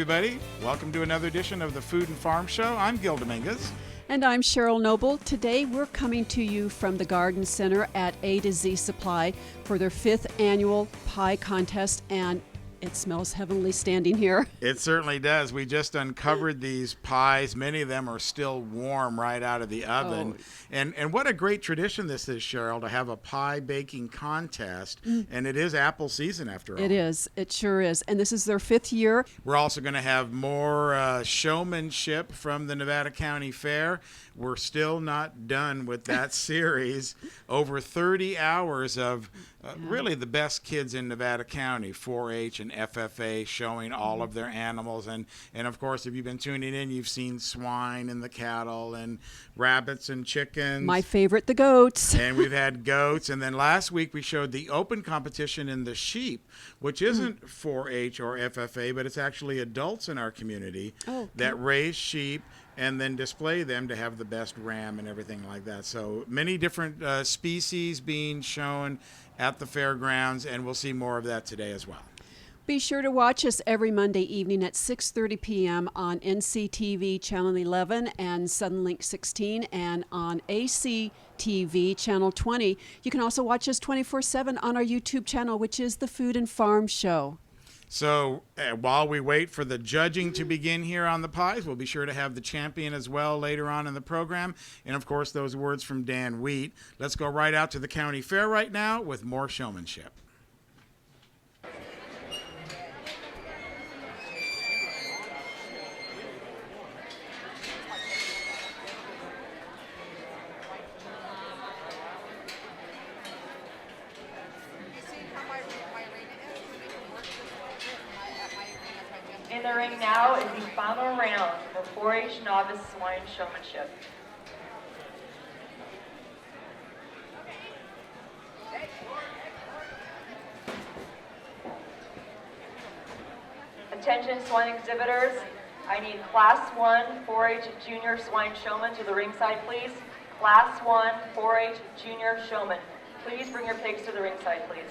everybody. Welcome to another edition of the Food and Farm Show. I'm Gil Dominguez. And I'm Cheryl Noble. Today we're coming to you from the Garden Center at A to Z Supply for their 5th annual pie contest, and it smells heavenly standing here. It certainly does. We just uncovered these pies. Many of them are still warm right out of the oven. Oh. And what a great tradition this is, Cheryl, to have a pie baking contest. And it is apple season after all. It is. It sure is. And this is their 5th year. We're also going to have more showmanship from the Nevada County Fair. We're still not done with that series. Over 30 hours of really the best kids in Nevada County, 4-H and FFA, showing all of their animals. And of course, if you've been tuning in, you've seen swine and the cattle and rabbits and chickens. My favorite, the goats. And we've had goats. And then last week we showed the open competition in the sheep, which isn't 4-H or FFA, but it's actually adults in our community that raise sheep and then display them to have the best ram and everything like that. So many different species being shown at the fairgrounds, and we'll see more of that today as well. Be sure to watch us every Monday evening at 6:30 p.m. on NCTV Channel 11 and Suddenlink 16, and on ACTV Channel 20. You can also watch us 24/7 on our YouTube channel, which is the Food and Farm Show. So while we wait for the judging to begin here on the pies, we'll be sure to have the champion as well later on in the program. And, of course, those words from Dan Wheat. Let's go right out to the county fair right now with more showmanship. In the ring now is the final round for 4-H Novice Swine Showmanship. Attention swine exhibitors, I need Class 1 4-H Junior Swine Showman to the ringside, please. Class 1 4-H Junior Showman. Please bring your pigs to the ringside, please.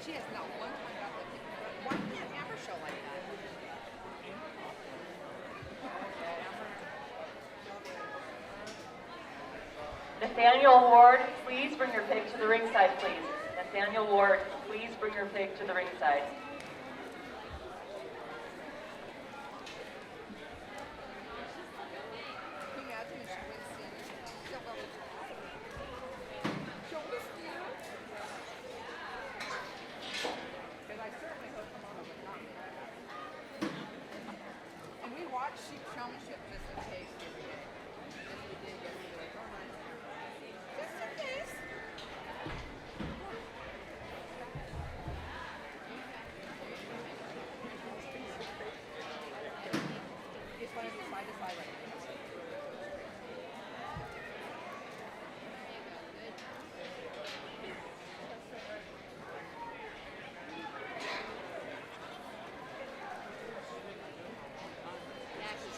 She has not one time got the picture. Why can't have her show like that? Nathaniel Ward, please bring your pig to the ringside, please. Nathaniel Ward, please bring your pig to the ringside. Can you imagine if she wins seniors? She'll go with show us, dear. Because I certainly hope Ramona would not. And we watch sheep showmanship just in case every day. If we did yesterday. Oh, nice. Just in case. Just want to do side to side right now.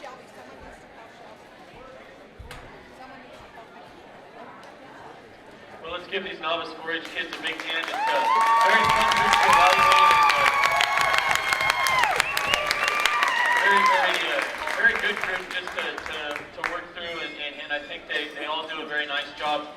Shelby, someone needs to call Shelby. Someone needs to call Well, let's give these novice 4-H kids a big hand. It's a very fun group to evaluate. Very good group just to work through, and I think they all do a very nice job.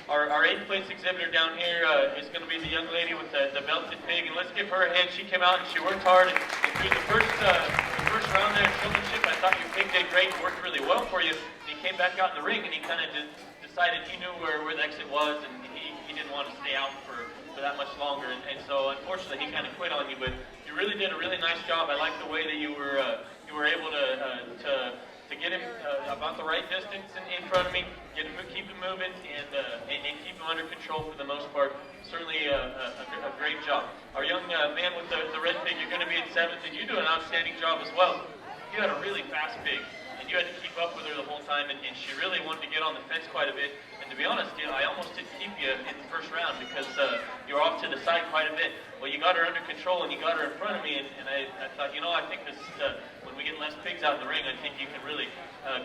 Our 8th place exhibitor down here is going to be the young lady with the belted pig, and let's give her a hand. She came out and she worked hard, and through the first round there at showmanship, I thought your pig did great and worked really well for you. And he came back out in the ring and he kind of decided he knew where the exit was, and he didn't want to stay out for that much longer, and so unfortunately he kind of quit on you. But you really did a really nice job. I like the way that you were able to get him about the right distance in front of me, keep him moving, and keep him under control for the most part. Certainly a great job. Our young man with the red pig, you're going to be in 7th, and you do an outstanding job as well. You had a really fast pig, and you had to keep up with her the whole time, and she really wanted to get on the fence quite a bit. And to be honest, I almost didn't keep you in the first round because you were off to the side quite a bit. Well, you got her under control, and you got her in front of me, and I thought, I think this when we get less pigs out in the ring, I think you can really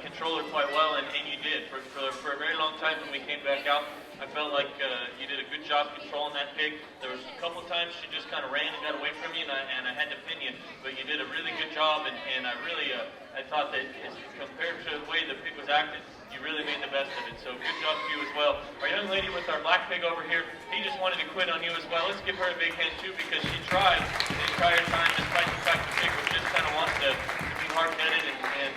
control her quite well, and you did. For a very long time when we came back out, I felt like you did a good job controlling that pig. There was a couple times she just kind of ran and got away from you, and I had to pin you, but you did a really good job, and I really I thought that compared to the way the pig was acting, you really made the best of it. So good job to you as well. Our young lady with our black pig over here, he just wanted to quit on you as well. Let's give her a big hand too, because she tried the entire time, despite the fact the pig was just kind of wants to be hard-headed, and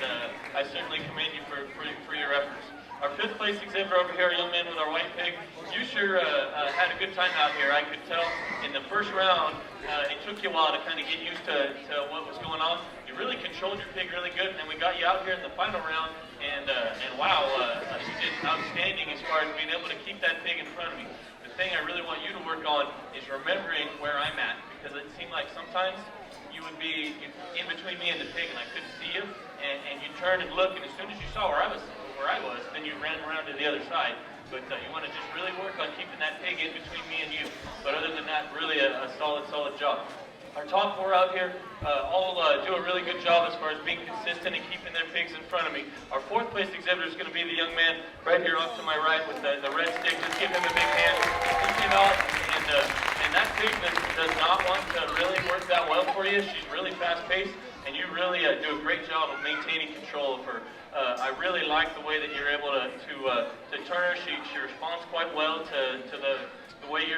I certainly commend you for your efforts. Our 5th place exhibitor over here, a young man with our white pig, you sure had a good time out here. I could tell in the first round, it took you a while to kind of get used to what was going on. You really controlled your pig really good, and then we got you out here in the final round, and wow, you did outstanding as far as being able to keep that pig in front of me. The thing I really want you to work on is remembering where I'm at, because it seemed like sometimes you would be in between me and the pig, and I couldn't see you, and you turn and look, and as soon as you saw where I was, then you ran around to the other side. But you want to just really work on keeping that pig in between me and you. But other than that, really a solid job. Our top 4 out here all do a really good job as far as being consistent and keeping their pigs in front of me. Our 4th place exhibitor is going to be the young man right here off to my right with the red stick. Just give him a big hand. He came out, and that pig does not want to really work that well for you. She's really fast-paced, and you really do a great job of maintaining control of her. I really like the way that you're able to turn her. She responds quite well to the way you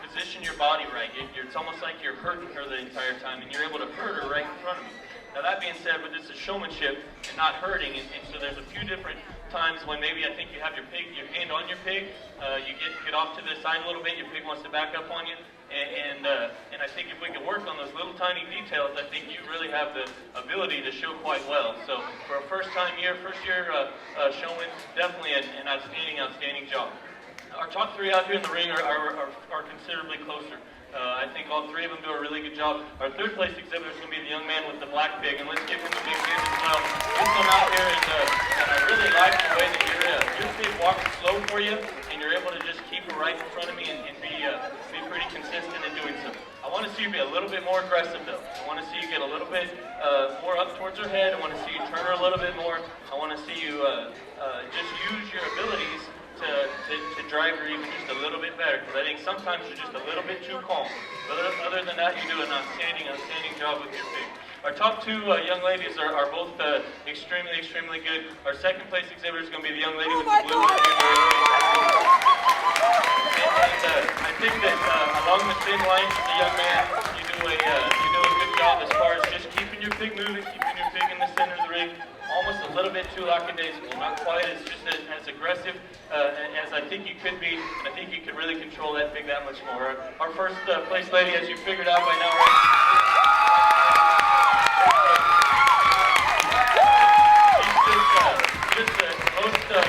position your body right. It's almost like you're hurting her the entire time, and you're able to hurt her right in front of me. Now that being said, but this is showmanship and not hurting, and so there's a few different times when maybe I think you have your hand on your pig, you get off to the side a little bit, your pig wants to back up on you, and I think if we can work on those little tiny details, I think you really have the ability to show quite well. So for a first year showman, definitely an outstanding job. Our top 3 out here in the ring are considerably closer. I think all 3 of them do a really good job. Our 3rd place exhibitor is going to be the young man with the black pig, and let's give him a big hand as well. He's come out here, and I really like the way that your pig walks slow for you, and you're able to just keep her right in front of me and be pretty consistent in doing so. I want to see you be a little bit more aggressive, though. I want to see you get a little bit more up towards her head. I want to see you turn her a little bit more. I want to see you just use your driver even just a little bit better, because I think sometimes you're just a little bit too calm. But other than that, you do an outstanding job with your pig. Our top two young ladies are both extremely good. Our second place exhibitor is going to be the young lady with the blue. And I think that along the thin lines, the young man, you do a good job as far as just keeping your pig moving, keeping your pig in the center of the ring. Almost a little bit too lackadaisical, not quite as aggressive as I think you could be, and I think you could really control that pig that much more. Our first place lady, as you figured out by now, right?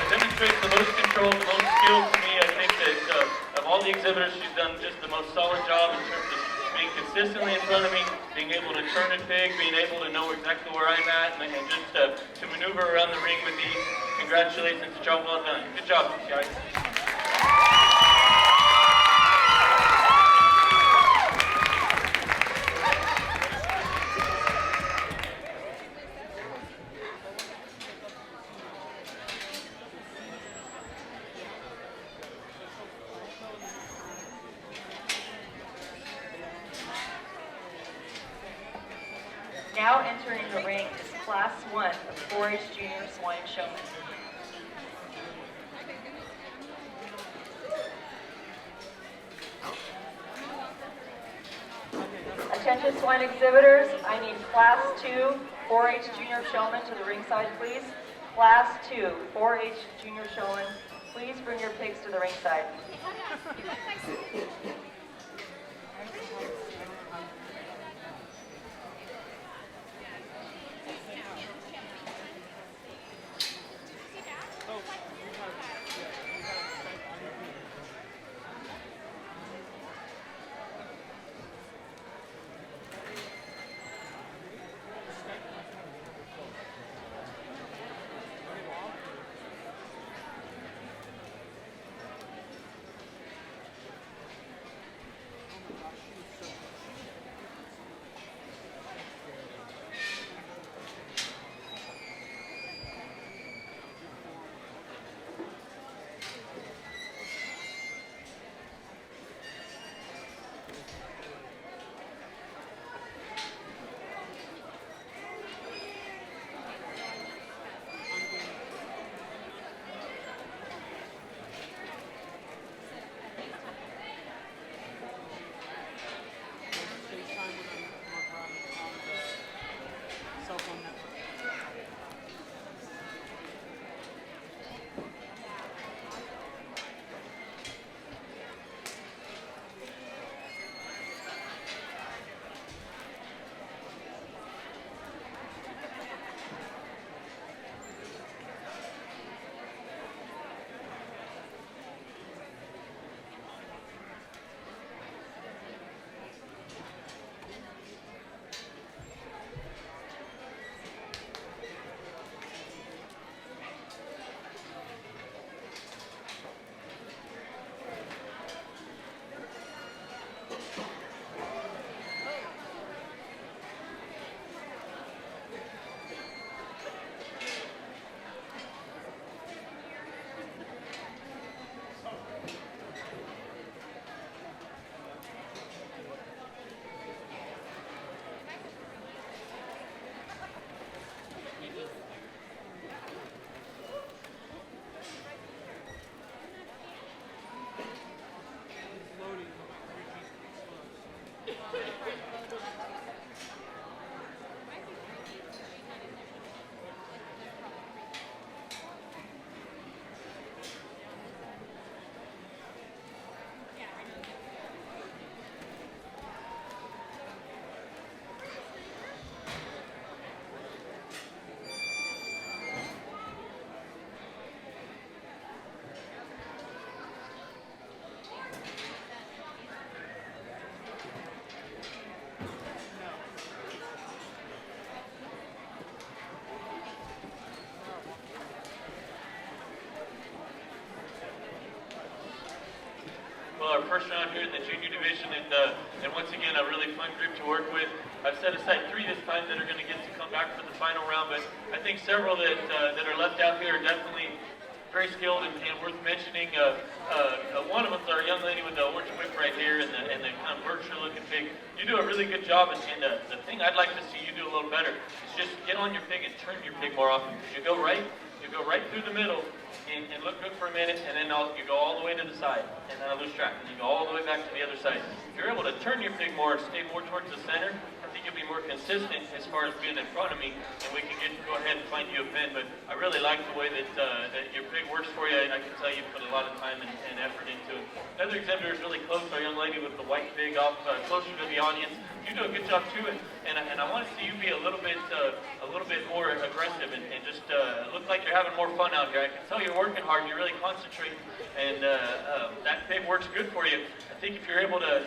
Demonstrates the most control, the most skill to me. I think that of all the exhibitors, she's done just the most solid job in terms of being consistently in front of me, being able to turn a pig, being able to know exactly where I'm at, and just to maneuver around the ring with ease. Congratulations, job well done. Good job, guys. Now entering the ring is Class 1 of 4-H Junior Swine Showman. Attention swine exhibitors, I need Class 2 4-H Junior Showman to the ringside, please. Class 2 4-H Junior Showman, please bring your pigs to the ringside. Our first round here in the junior division, and once again, a really fun group to work with. I've set aside 3 this time that are going to get to come back for the final round, but I think several that are left out here are definitely very skilled and worth mentioning. One of them's our young lady with the orange whip right here and the kind of Berkshire-looking pig. You do a really good job, and the thing I'd like to see you do a little better is just get on your pig and turn your pig more often. You go right through the middle and look good for a minute, and then you go all the way to the side, and then I lose track, and you go all the way back to the other side. If you're able to turn your pig more and stay more towards the center, I think you'll be more consistent as far as being in front of me, and we can go ahead and find you a pen. But I really like the way that your pig works for you, and I can tell you put a lot of time and effort into it. Another exhibitor is really close, our young lady with the white pig off closer to the audience. You do a good job too, and I want to see you be a little bit more aggressive and just look like you're having more fun out here. I can tell you're working hard, you're really concentrating, and that pig works good for you. I think if you're able to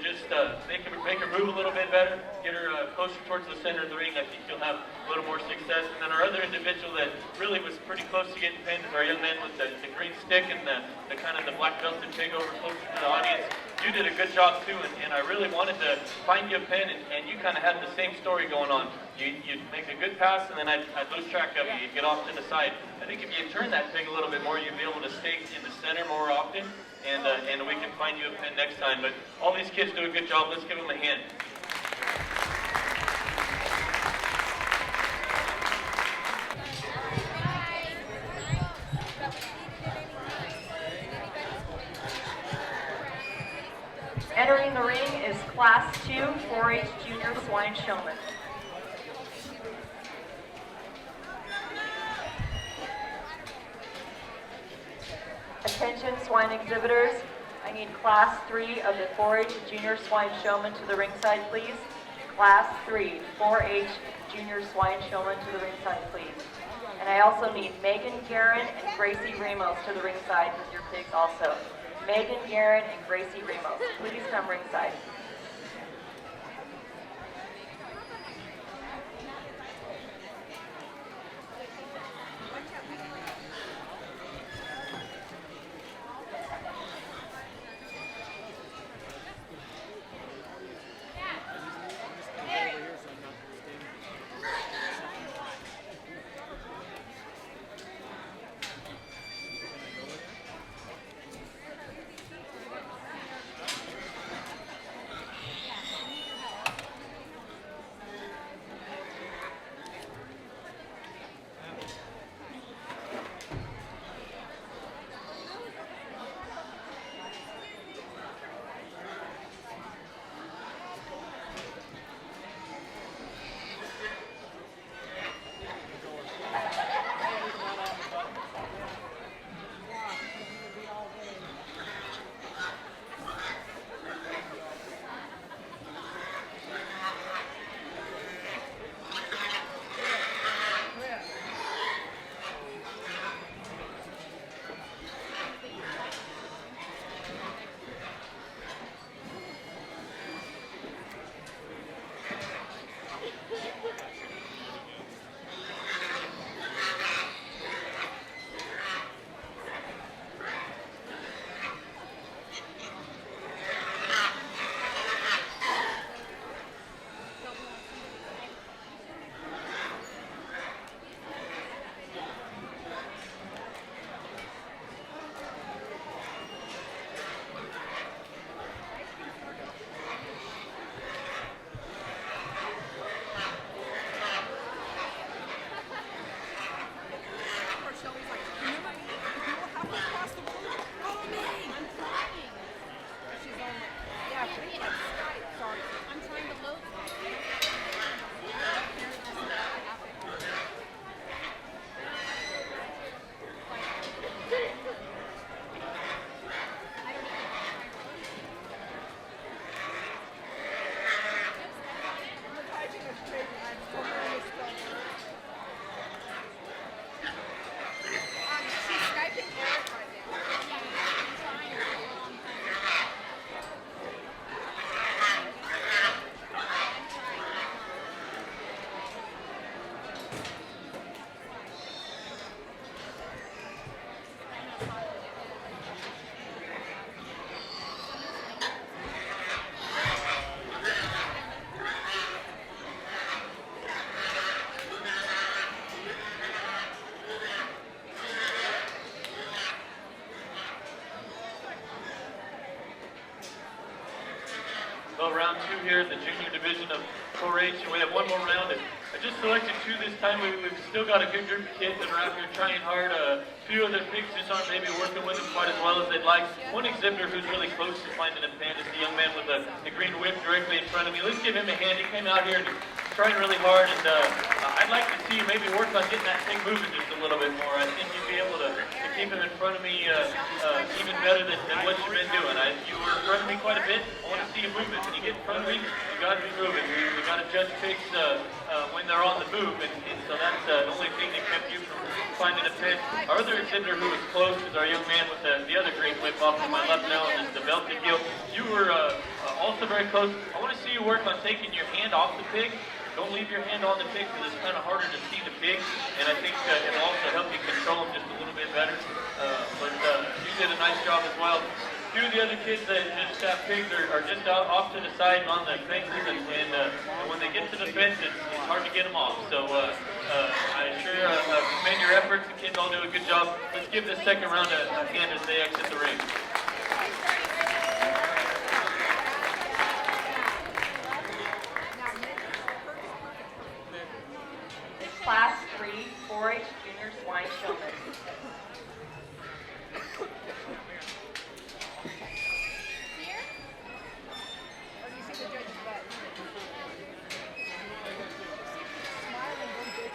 just make her move a little bit better, get her closer towards the center of the ring, I think you'll have a little more success. And then our other individual that really was pretty close to getting pinned is our young man with the green stick and the kind of the black belted pig over closer to the audience. You did a good job too, and I really wanted to find you a pin, and you kind of had the same story going on. You'd make a good pass, and then I'd lose track of you. You'd get off to the side. I think if you turn that pig a little bit more, you'd be able to stay in the center more often, and we can find you a pin next time. But all these kids do a good job. Let's give them a hand. Entering the ring is Class 2 4-H Junior Swine Showman. Attention swine exhibitors, I need Class 3 of the 4-H Junior Swine Showman to the ringside, please. Class 3, 4-H Junior Swine Showman to the ringside, please. And I also need Megan Guerin and Gracie Ramos to the ringside with your pigs also. Megan Guerin and Gracie Ramos, please come ringside. Well, round 2 here in the junior division of 4-H, and we have one more round. And I just selected 2 this time. We've still got a good group of kids that are out here trying hard. A few of their pigs just aren't maybe working with them quite as well as they'd like. One exhibitor who's really close to finding a pen is the young man with the green whip directly in front of me. Let's give him a hand. He came out here and trying really hard, and I'd like to see you maybe work on getting that thing moving just a little bit more. I think you'd be able to keep him in front of me even better than what you've been doing. You were in front of me quite a bit. I want to see you moving. When you get in front of me, you got to be moving. We got to judge pigs when they're on the move, and so that's the only thing that kept you from finding a pen. Our other exhibitor who was close is our young man with the other green whip off to my left now, and the belted heel. You were also very close. I want to see you work on taking your hand off the pig. Don't leave your hand on the pig because it's kind of harder to see the pig, and I think it'll also help you control them just a little bit better. But you did a nice job as well. A few of the other kids that just got pigs are just out off to the side on the fences, and when they get to the fence, it's hard to get them off. So I sure commend your efforts. The kids all do a good job. Let's give this second round a hand as they exit the ring. Class 3 4-H Junior Swine Showman. Here? Or do you see the judge's butt? Smile and go big.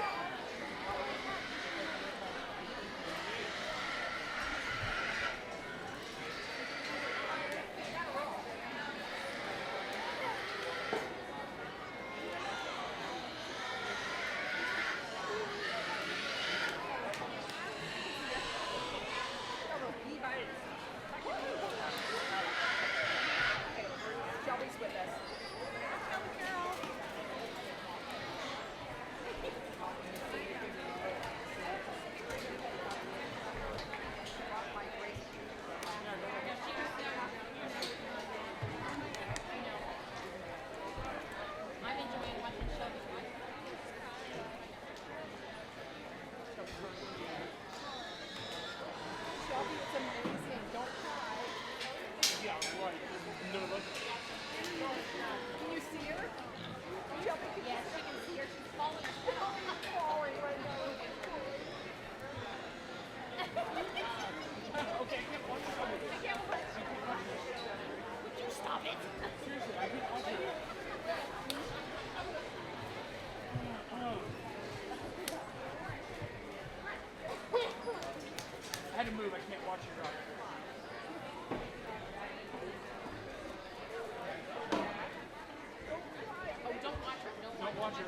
Shelby's with us. Shelby, it's amazing. Don't cry. Can you see her? Shelby, yes, I can see her. She's falling. She's falling right now. Okay, I can't watch. Would you stop it? Seriously, I think I had to move. I can't watch you drop it. Oh, don't watch her. Don't watch her.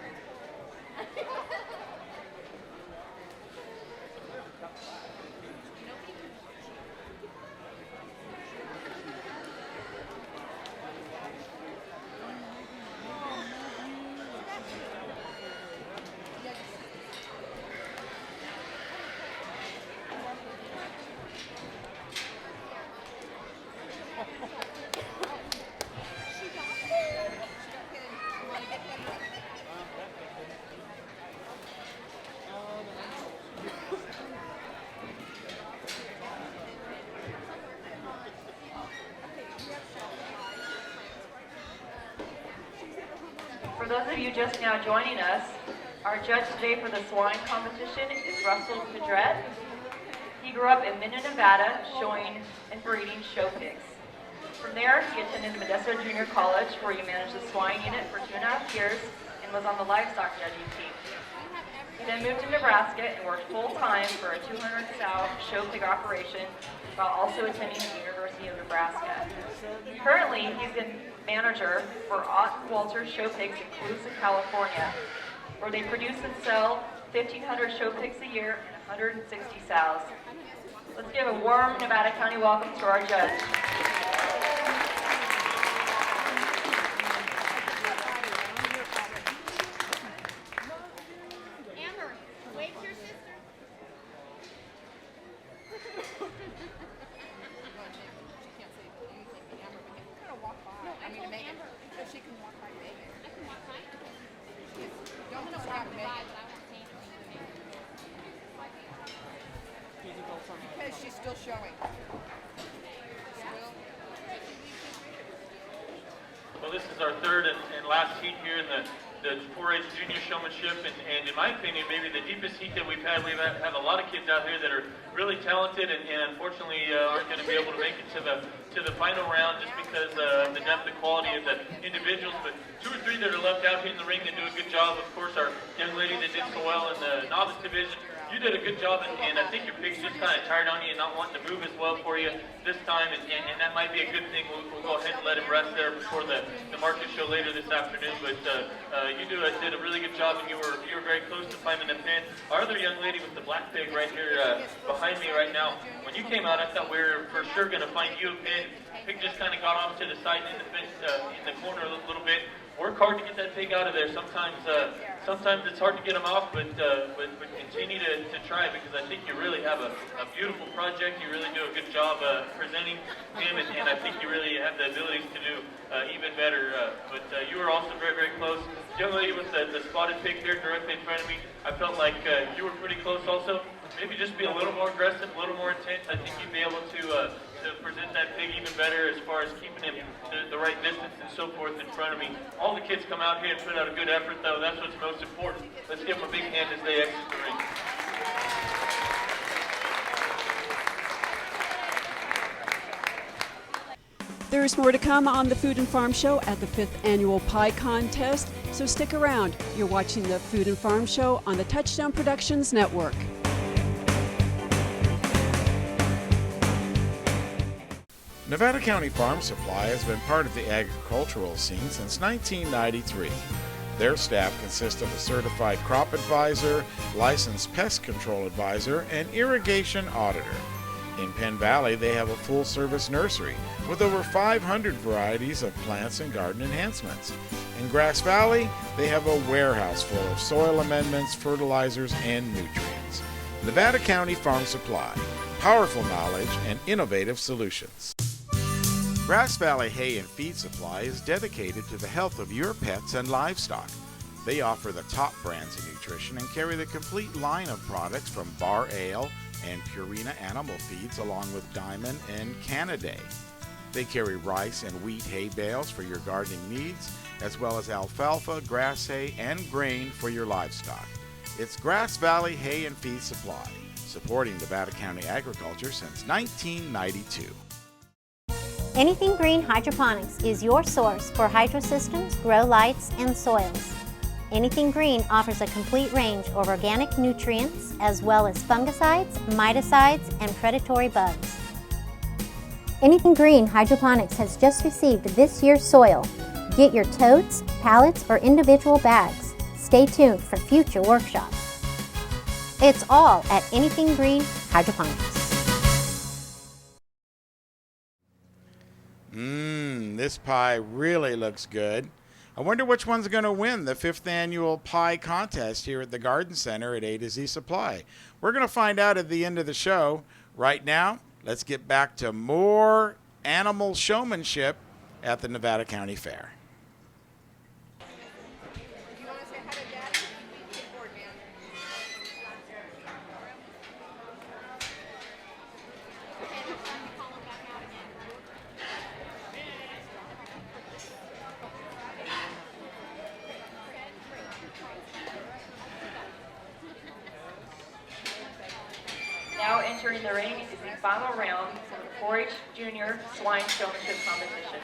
For those of you just now joining us, our judge today for the swine competition is Russell Pedret. He grew up in Minden, Nevada, showing and breeding show pigs. From there, he attended Modesto Junior College, where he managed the swine unit for 2.5 years and was on the livestock judging team. He then moved to Nebraska and worked full-time for a 200-sow show pig operation while also attending the University of Nebraska. Currently, he's the manager for Ott Walter Show Pigs in Colusa, California, where they produce and sell 1,500 show pigs a year and 160 sows. Let's give a warm Nevada County welcome to our judge. Amber, wave to your sister. She can't say anything to Amber, but you can kind of walk by. No, I mean, told Megan. Amber. So she can walk by Megan. I can walk by. Don't I'm just gonna walk walk Megan. by, but I won't say anything to Megan. Because she's still showing. Still. Well, this is our third and last heat here in the 4-H junior showmanship, and in my opinion, maybe the deepest heat that we've had. We've had a lot of kids out here that are really talented, and unfortunately aren't going to be able to make it to the final round just because of the depth and quality of the individuals. But 2 or 3 that are left out here in the ring that do a good job. Of course, our young lady that did so well in the novice division. You did a good job, and I think your pig's just kind of tired on you and not wanting to move as well for you this time, and that might be a good thing. We'll go ahead and let him rest there before the market show later this afternoon. But you did a really good job, and you were very close to finding the pin. Our other young lady with the black pig right here behind me right now, when you came out, I thought we were for sure going to find you a pin. Pig just kind of got off to the side in the fence, in the corner a little bit. Work hard to get that pig out of there. Sometimes it's hard to get them off, but continue to try, because I think you really have a beautiful project. You really do a good job presenting him, and I think you really have the abilities to do even better. But you were also very, very close. Young lady with the spotted pig here directly in front of me, I felt like you were pretty close also. Maybe just be a little more aggressive, a little more intense. I think you'd be able to present that pig even better as far as keeping him the right distance and so forth in front of me. All the kids come out here and put out a good effort, though. That's what's most important. Let's give them a big hand as they exit the ring. There's more to come on the Food and Farm Show at the 5th Annual Pie Contest, so stick around. You're watching the Food and Farm Show on the Touchdown Productions Network. Nevada County Farm Supply has been part of the agricultural scene since 1993. Their staff consists of a certified crop advisor, licensed pest control advisor, and irrigation auditor. In Penn Valley, they have a full-service nursery with over 500 varieties of plants and garden enhancements. In Grass Valley, they have a warehouse full of soil amendments, fertilizers, and nutrients. Nevada County Farm Supply, powerful knowledge and innovative solutions. Grass Valley Hay and Feed Supply is dedicated to the health of your pets and livestock. They offer the top brands in nutrition and carry the complete line of products from Bar Ale and Purina animal feeds, along with Diamond and Canaday. They carry rice and wheat hay bales for your gardening needs, as well as alfalfa, grass hay, and grain for your livestock. It's Grass Valley Hay and Feed Supply, supporting Nevada County agriculture since 1992. Anything Green Hydroponics is your source for hydrosystems, grow lights, and soils. Anything Green offers a complete range of organic nutrients as well as fungicides, miticides, and predatory bugs. Anything Green Hydroponics has just received this year's soil. Get your totes, pallets, or individual bags. Stay tuned for future workshops. It's all at Anything Green Hydroponics. This pie really looks good. I wonder which one's going to win the 5th Annual Pie Contest here at the Garden Center at A to Z Supply. We're going to find out at the end of the show. Right now, let's get back to more animal showmanship at the Nevada County Fair. You want to say hi to Daddy? Keyboard man. Now entering the ring is the final round for the 4-H Junior Swine Showmanship Competition.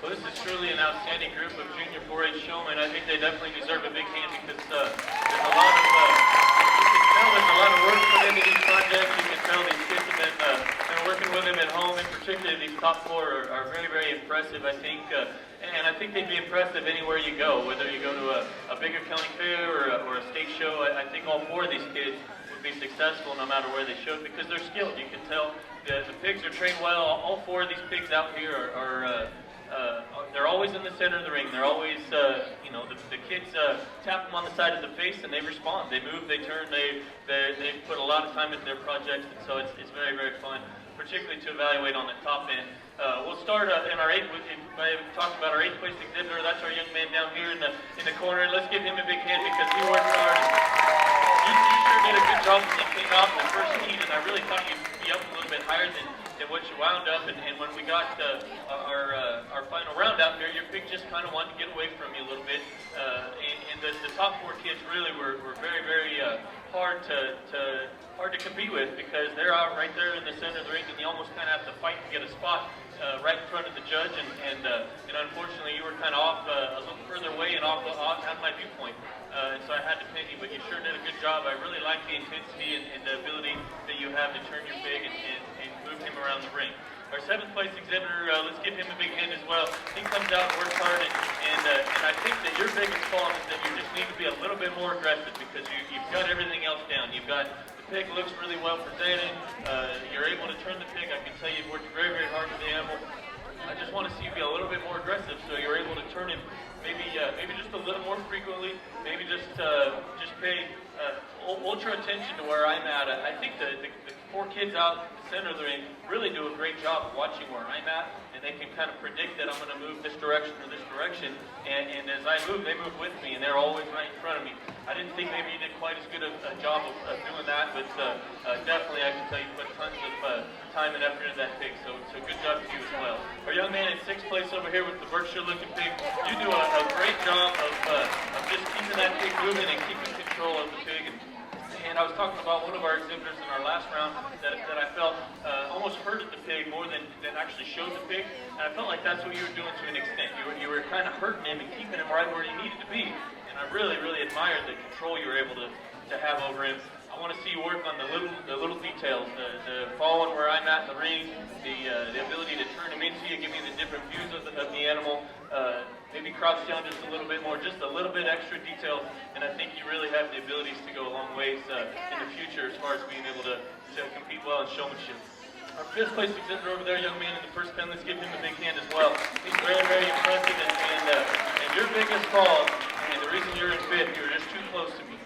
Well, this is truly an outstanding group of junior 4-H showmen. I think they definitely deserve a big hand because there's a lot of, you can tell there's a lot of work put into these projects. You can tell these kids have been working with them at home, and particularly these top four are very, very impressive, I think. And I think they'd be impressive anywhere you go, whether you go to a bigger county fair or a state show. I think all four of these kids would be successful no matter where they showed because they're skilled. You can tell the pigs are trained well. All four of these pigs out here they're always in the center of the ring. They're always, the kids tap them on the side of the face and they respond. They move, they turn, they put a lot of time into their projects, and so it's very, very fun, particularly to evaluate on the top end. We'll start in our I talked about our 8th place exhibitor. That's our young man down here in the corner. Let's give him a big hand because he worked hard. You sure did a good job when you came out in the first heat, and I really thought you'd be up a little bit higher than what you wound up. And when we got our final round out here, your pig just kind of wanted to get away from you a little bit. And the top four kids really were very, very hard to compete with because they're out right there in the center of the ring, and you almost kind of have to fight to get a spot right in front of the judge. And unfortunately, you were kind of off a little further away and off out of my viewpoint. And so I had to pin you, but you sure did a good job. I really like the intensity and the ability that you have to turn your pig and move him around the ring. Our 7th place exhibitor, let's give him a big hand as well. He comes out and works hard, and I think that your biggest fault is that you just need to be a little bit more aggressive because you've got everything else down. You've got the pig looks really well presented. You're able to turn the pig. I can tell you've worked very, very hard with the animal. I just want to see you be a little bit more aggressive so you're able to turn him maybe just a little more frequently, maybe just pay ultra attention to where I'm at. I think the 4 kids out in the center of the ring really do a great job of watching where I'm at, and they can kind of predict that I'm going to move this direction or this direction, and as I move, they move with me, and they're always right in front of me. I didn't think maybe you did quite as good a job of doing that, but definitely I can tell you put tons of time and effort into that pig, so good job to you as well. Our young man in 6th place over here with the Berkshire-looking pig, you do a great job of just keeping that pig moving and keeping control of the pig. And I was talking about one of our exhibitors in our last round that I felt almost hurted the pig more than actually showed the pig. And I felt like that's what you were doing to an extent. You were kind of hurting him and keeping him right where he needed to be. And I really, really admired the control you were able to have over him. I want to see you work on the little details, the following where I'm at in the ring, the ability to turn him into you, give me the different views of the animal, maybe crouch down just a little bit more, just a little bit extra detail, and I think you really have the abilities to go a long ways in the future as far as being able to compete well in showmanship. Our 5th place exhibitor over there, young man in the first pen, let's give him a big hand as well. He's very, very impressive, and your biggest fault, and the reason you're in 5th, you were just too close to me.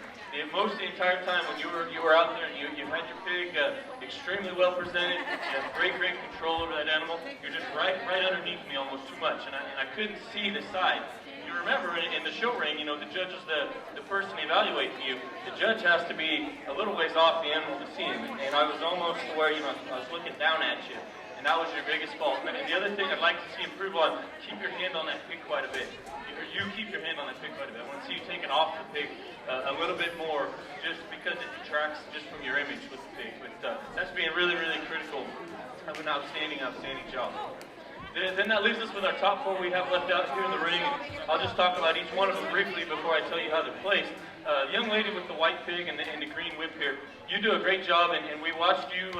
Most of the entire time when you were out there and you had your pig extremely well presented, you have great control over that animal. You're just right underneath me almost too much, and I couldn't see the side. You remember in the show ring, the judge is the person evaluating you. The judge has to be a little ways off the animal to see him, and I was almost where I was looking down at you, and that was your biggest fault. And the other thing I'd like to see improve on, keep your hand on that pig quite a bit. You keep your hand on that pig quite a bit. I want to see you take it off the pig a little bit more, just because it detracts just from your image with the pig. But that's being really, really critical of an outstanding job. Then that leaves us with our top 4 we have left out here in the ring. I'll just talk about each one of them briefly before I tell you how they're placed. The young lady with the white pig and the green whip here, you do a great job, and we watched you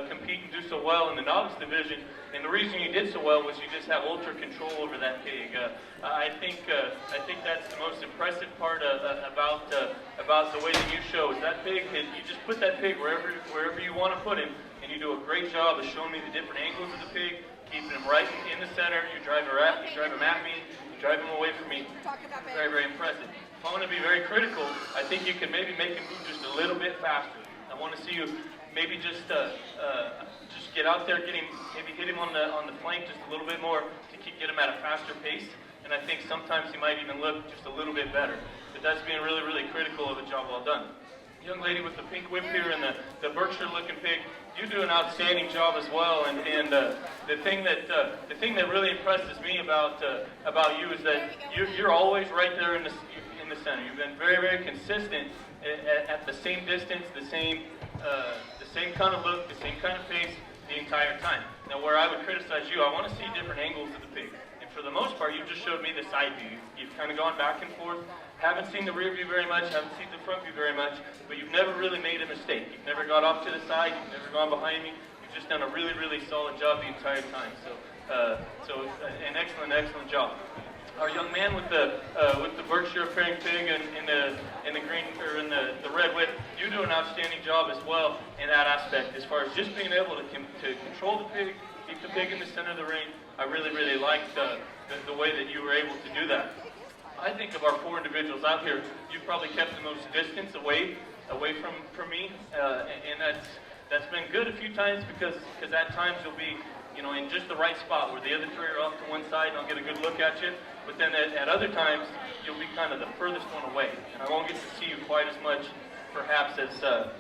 compete and do so well in the novice division. And the reason you did so well was you just have ultra control over that pig. I think that's the most impressive part about the way that you show is that pig. You just put that pig wherever you want to put him, and you do a great job of showing me the different angles of the pig, keeping him right in the center. You drive him at me, you drive him away from me. Very, very impressive. If I want to be very critical, I think you can maybe make him move just a little bit faster. I want to see you maybe just get out there, maybe hit him on the flank just a little bit more to get him at a faster pace. And I think sometimes he might even look just a little bit better. But that's being really, really critical of a job well done. Young lady with the pink whip here and the Berkshire-looking pig, you do an outstanding job as well. And the thing that really impresses me about you is that you're always right there in the center. You've been very, very consistent at the same distance, the same kind of look, the same kind of pace, the entire time. Now, where I would criticize you, I want to see different angles of the pig. And for the most part, you just showed me the side view. You've kind of gone back and forth, haven't seen the rear view very much, haven't seen the front view very much, but you've never really made a mistake. You've never got off to the side, you've never gone behind me. You've just done a really, really solid job the entire time. So an excellent job. Our young man with the Berkshire appearing pig and in the green or in the red whip, you do an outstanding job as well in that aspect. As far as just being able to control the pig, keep the pig in the center of the ring, I really liked the way that you were able to do that. I think of our 4 individuals out here, you've probably kept the most distance away from me, and that's been good a few times because at times you'll be, in just the right spot where the other 3 are off to one side and I'll get a good look at you. But then at other times, you'll be kind of the furthest one away, and I won't get to see you quite as much, perhaps, as the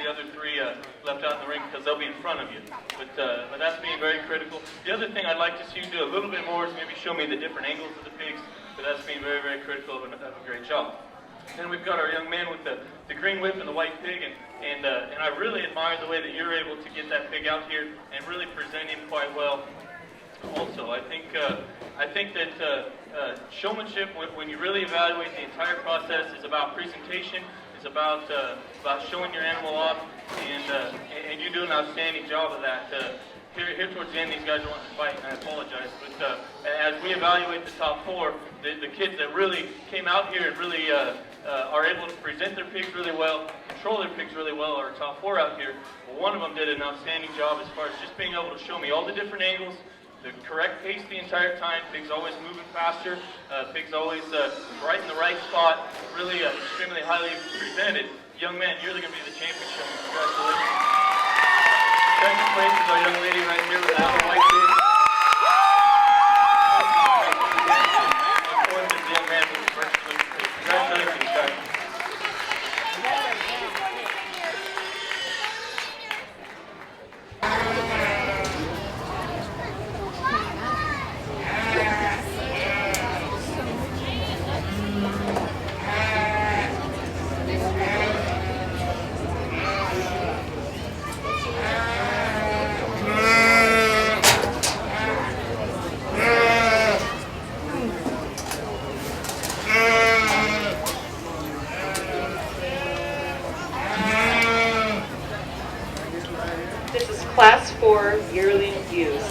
other 3 left out in the ring because they'll be in front of you. But that's being very critical. The other thing I'd like to see you do a little bit more is maybe show me the different angles of the pigs, but that's being very critical of a great job. Then we've got our young man with the green whip and the white pig, and I really admire the way that you're able to get that pig out here and really present him quite well. Also, I think that showmanship, when you really evaluate the entire process, is about presentation, is about showing your animal off, and you do an outstanding job of that. Here towards the end, these guys are wanting to fight, and I apologize. But as we evaluate the top 4, the kids that really came out here and really are able to present their pigs really well, control their pigs really well, are our top 4 out here. Well, one of them did an outstanding job as far as just being able to show me all the different angles, the correct pace the entire time, pigs always moving faster, pigs always right in the right spot, really extremely highly presented. Young man, you're going to be the champion showman. Congratulations. Second place is our young lady right here with the white pig. And fourth is the young man with the first pig. Congratulations, guys. This is Class 4 yearling ewes.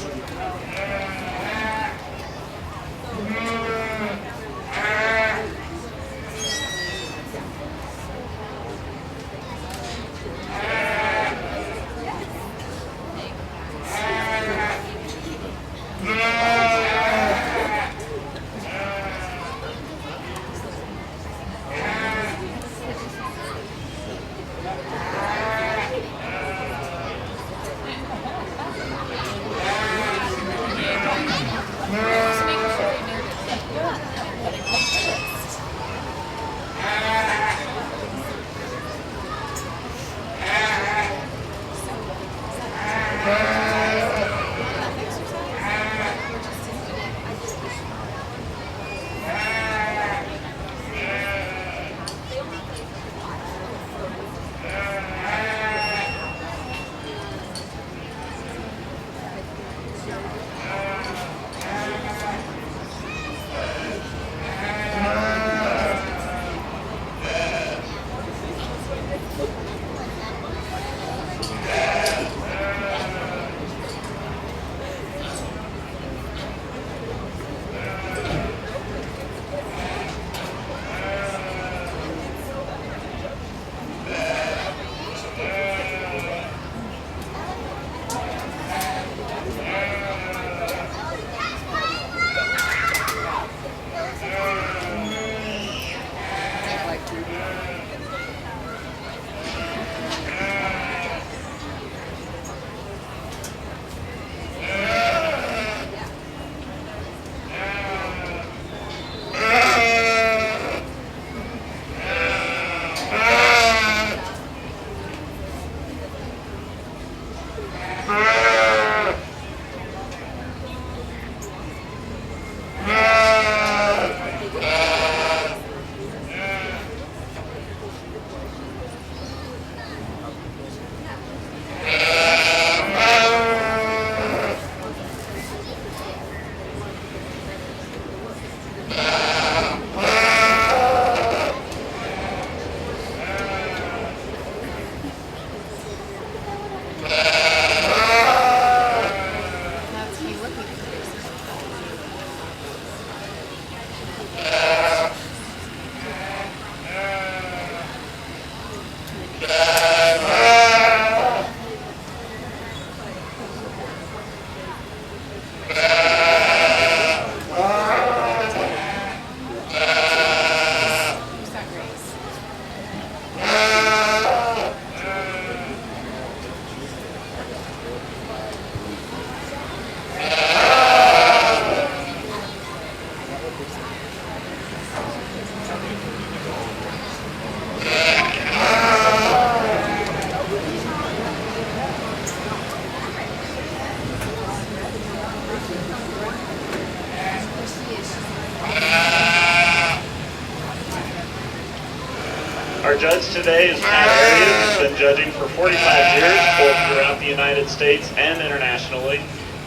judge today is Pat Arias. He's been judging for 45 years, both throughout the United States and internationally.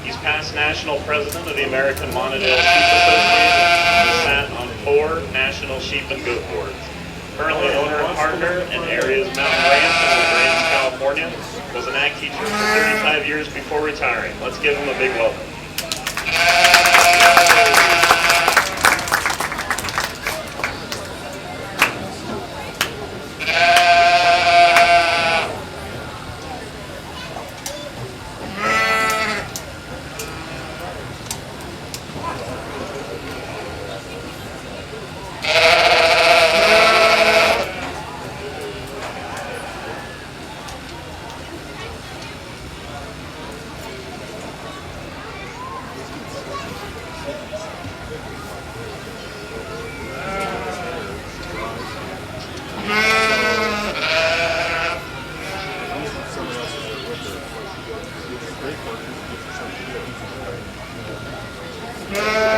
He's past national president of the American Monadale Sheep Association and has sat on 4 national sheep and goat boards. Currently owner and partner in Arias Mountain Ranch in LaGrange, California. Was an ag teacher for 35 years before retiring. Let's give him a big welcome.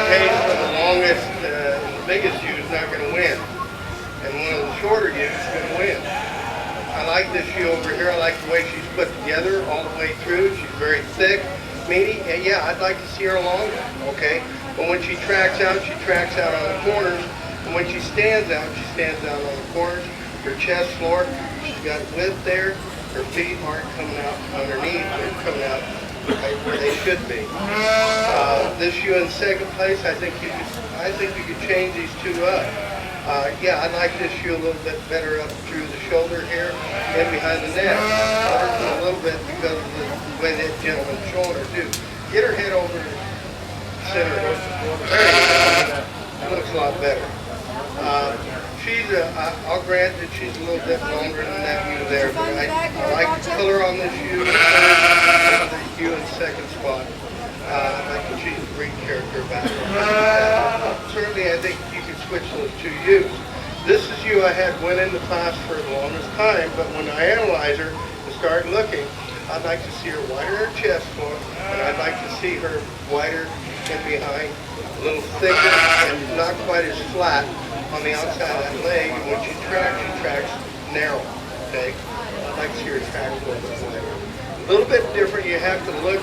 case for the longest and the biggest ewe is not going to win, and one of the shorter ewes is going to win. I like this ewe over here. I like the way she's put together all the way through. She's very thick, meaty, and yeah, I'd like to see her longer, okay? But when she tracks out on the corners, and when she stands out on the corners. Her chest floor, she's got width there. Her feet aren't coming out underneath, they're coming out right where they should be. This ewe in second place, I think you could change these two up. Yeah, I like this ewe a little bit better up through the shoulder here and behind the neck. A little bit because of the way that gentleman's showing her too. Get her head over the center. There you go. That looks a lot better. I'll grant that she's a little bit longer than that ewe there, but I like the color on this ewe. The ewe in second spot. I like that she's a breed character back. Certainly, I think you could switch those two ewes. This is ewe I had went into class for the longest time, but when I analyze her and start looking, I'd like to see her wider in her chest floor, and I'd like to see her wider in behind, a little thicker, and not quite as flat on the outside of that leg. And when she tracks narrow, okay? I'd like to see her track a little bit wider. A little bit different, you have to look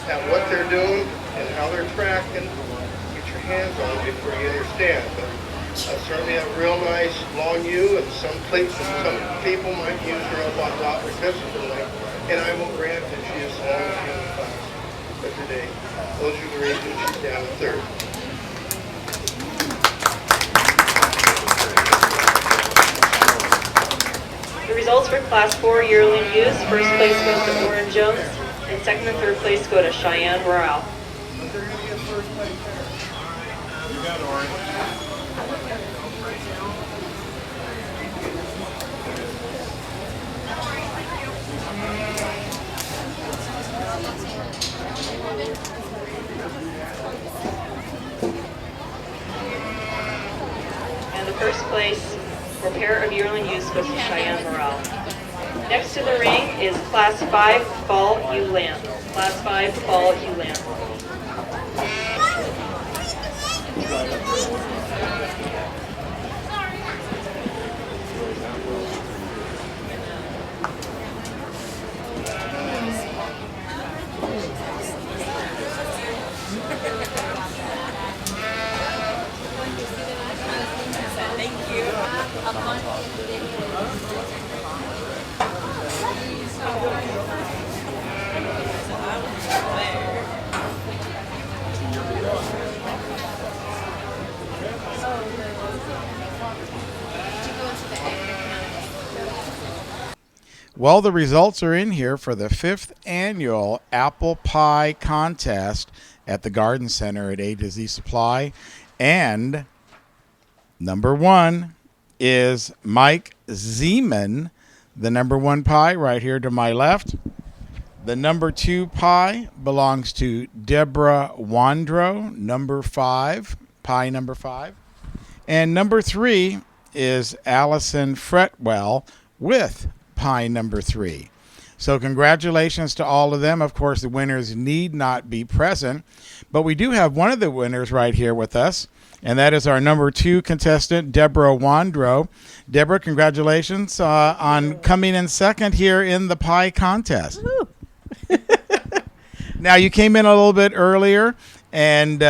at what they're doing and how they're tracking. Get your hands on it before you understand. But certainly a real nice long ewe, and some people might use her up on top because of the length. And I will grant that she is the longest ewe in the class. But today, those are the reasons she's down in third. The results for Class 4 yearling ewes, first place goes to Oren Jones, and second and third place go to Cheyenne Royale. You got Oren. And the first place for pair of yearling ewes goes to Cheyenne Morale. Next to the ring is Class 5 Fall Ewe Lamb. Class 5 Fall Ewe Lamb. Well, the results are in here for the 5th annual apple pie contest at the Garden Center at A to Z Supply. And number 1 is Mike Zeman, the number 1 pie right here to my left. The number 2 pie belongs to Deborah Wandro, number 5, pie number 5. And number 3 is Allison Fretwell with pie number 3. So congratulations to all of them. Of course, the winners need not be present, but we do have one of the winners right here with us, and that is our number 2 contestant, Deborah Wandrow. Deborah, congratulations on coming in second here in the pie contest. Now, you came in a little bit earlier, and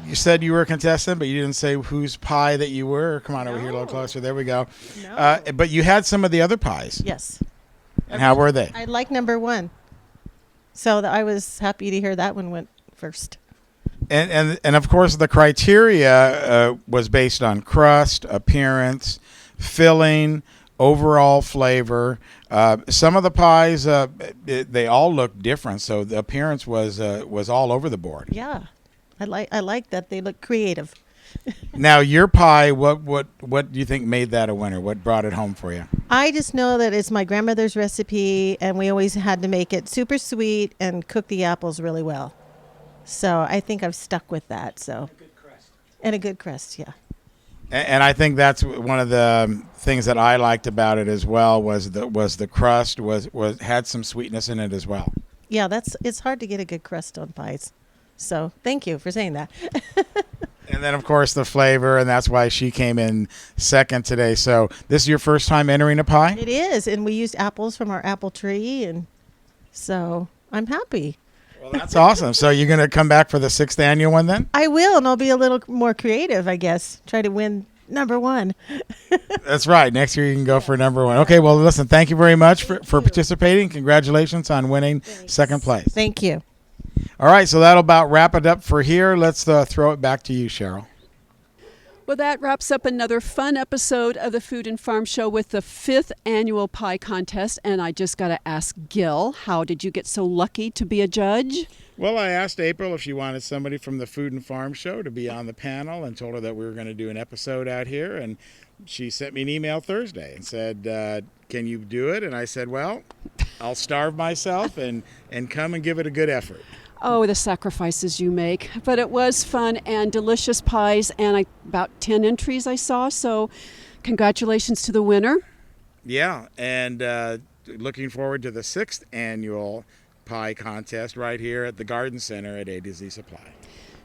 you said you were a contestant, but you didn't say whose pie that you were. Come on over here a little closer. There we go. No. But you had some of the other pies. Yes. And how were they? I like number 1. So I was happy to hear that one went first. And of course, the criteria was based on crust, appearance, filling, overall flavor. Some of the pies, they all look different, so the appearance was all over the board. Yeah. I like that they look creative. Now, your pie, what do you think made that a winner? What brought it home for you? I just know that it's my grandmother's recipe, and we always had to make it super sweet and cook the apples really well. So I think I've stuck with that. So. A good crust. And a good crust, yeah. And I think that's one of the things that I liked about it as well was the crust had some sweetness in it as well. Yeah, it's hard to get a good crust on pies. So thank you for saying that. And then, of course, the flavor, and that's why she came in second today. So this is your first time entering a pie? It is, and we used apples from our apple tree, and so I'm happy. Well, that's awesome. So you're going to come back for the 6th annual one then? I will, and I'll be a little more creative, I guess. Try to win number 1. That's right. Next year you can go for number 1. Okay, well, listen, thank you very much for participating. Congratulations on winning second place. Thank you. All right, so that'll about wrap it up for here. Let's throw it back to you, Cheryl. Well, that wraps up another fun episode of the Food and Farm Show with the 5th annual pie contest. And I just got to ask Gil, how did you get so lucky to be a judge? Well, I asked April if she wanted somebody from the Food and Farm Show to be on the panel and told her that we were going to do an episode out here. And she sent me an email Thursday and said, can you do it? And I said, well, I'll starve myself and come and give it a good effort. Oh, the sacrifices you make. But it was fun and delicious pies, and about 10 entries I saw. So congratulations to the winner. Yeah, and looking forward to the 6th annual pie contest right here at the Garden Center at A to Z Supply.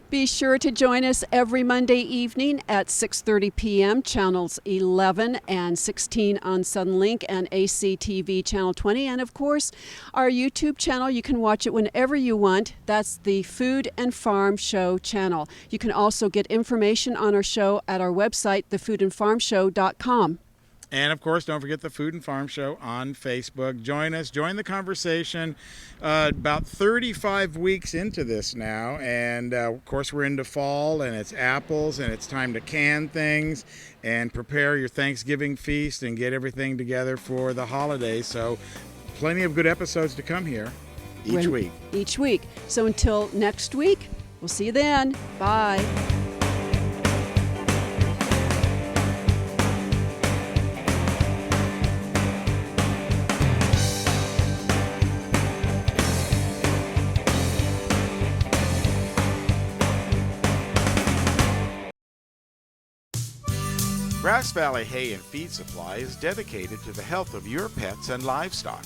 Be sure to join us every Monday evening at 6:30 p.m. channels 11 and 16 on Suddenlink and ACTV channel 20. And of course, our YouTube channel, you can watch it whenever you want. That's the Food and Farm Show channel. You can also get information on our show at our website, thefoodandfarmshow.com. And, of course, don't forget the Food and Farm Show on Facebook. Join us. Join the conversation. About 35 weeks into this now. And, of course, we're into fall, and it's apples, and it's time to can things and prepare your Thanksgiving feast and get everything together for the holidays. So plenty of good episodes to come here each week. Each week. So until next week, we'll see you then. Bye. Grass Valley Hay and Feed Supply is dedicated to the health of your pets and livestock.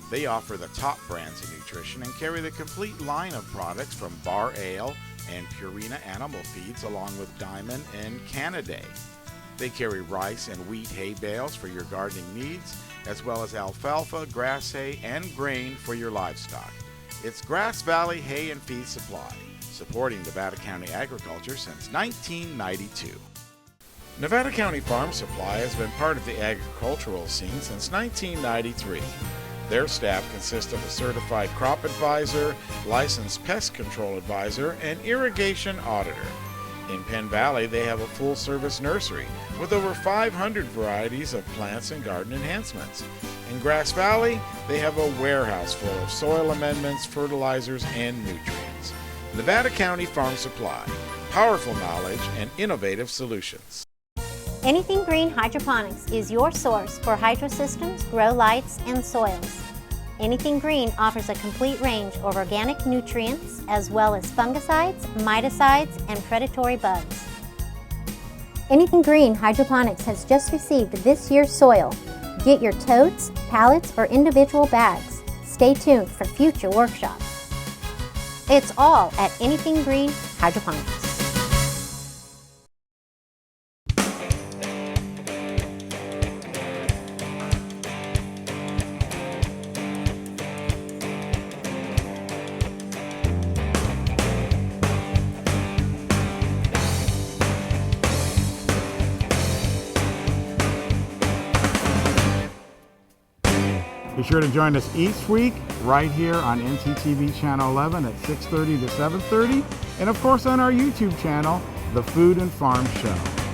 They offer the top brands of nutrition and carry the complete line of products from Bar Ale and Purina animal feeds along with Diamond and Canaday. They carry rice and wheat hay bales for your gardening needs, as well as alfalfa, grass hay, and grain for your livestock. It's Grass Valley Hay and Feed Supply, supporting Nevada County agriculture since 1992. Nevada County Farm Supply has been part of the agricultural scene since 1993. Their staff consists of a certified crop advisor, licensed pest control advisor, and irrigation auditor. In Penn Valley, they have a full-service nursery with over 500 varieties of plants and garden enhancements. In Grass Valley, they have a warehouse full of soil amendments, fertilizers, and nutrients. Nevada County Farm Supply, powerful knowledge and innovative solutions. Anything Green Hydroponics is your source for hydro systems, grow lights, and soils. Anything Green offers a complete range of organic nutrients as well as fungicides, miticides, and predatory bugs. Anything Green Hydroponics has just received this year's soil. Get your totes, pallets, or individual bags. Stay tuned for future workshops. It's all at Anything Green Hydroponics. Be sure to join us each week right here on NCTV Channel 11 at 6:30 to 7:30, and of course on our YouTube channel, The Food and Farm Show.